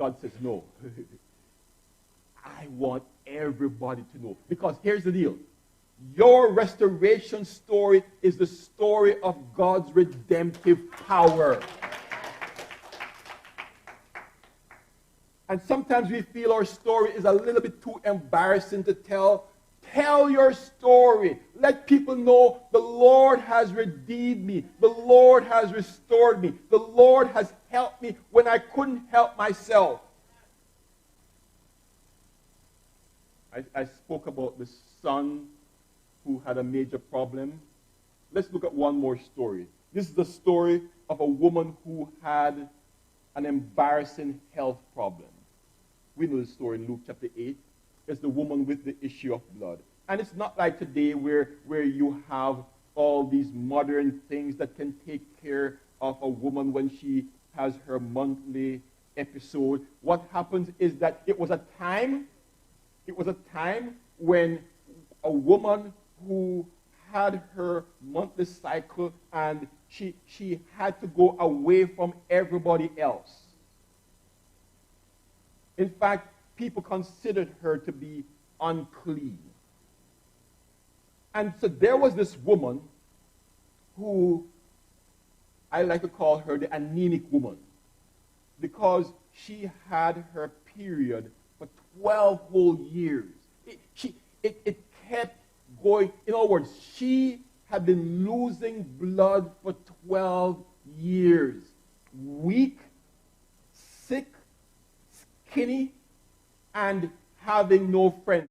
God says, no. I want everybody to know. Because here's the deal. Your restoration story is the story of God's redemptive power. And sometimes we feel our story is a little bit too embarrassing to tell. Tell your story. Let people know the Lord has redeemed me. The Lord has restored me. The Lord has helped me when I couldn't help myself. I spoke about the son who had a major problem. Let's look at one more story. This is the story of a woman who had an embarrassing health problem. We know the story in Luke chapter 8. It's the woman with the issue of blood. And it's not like today where you have all these modern things that can take care of a woman when she has her monthly episode. What happens is that it was a time when a woman who had her monthly cycle and she had to go away from everybody else. In fact, people considered her to be unclean. And so there was this woman who I like to call her the anemic woman, because she had her period for 12 whole years. It kept going. In other words, she had been losing blood for 12 years. Weak, sick, skinny, and having no friends.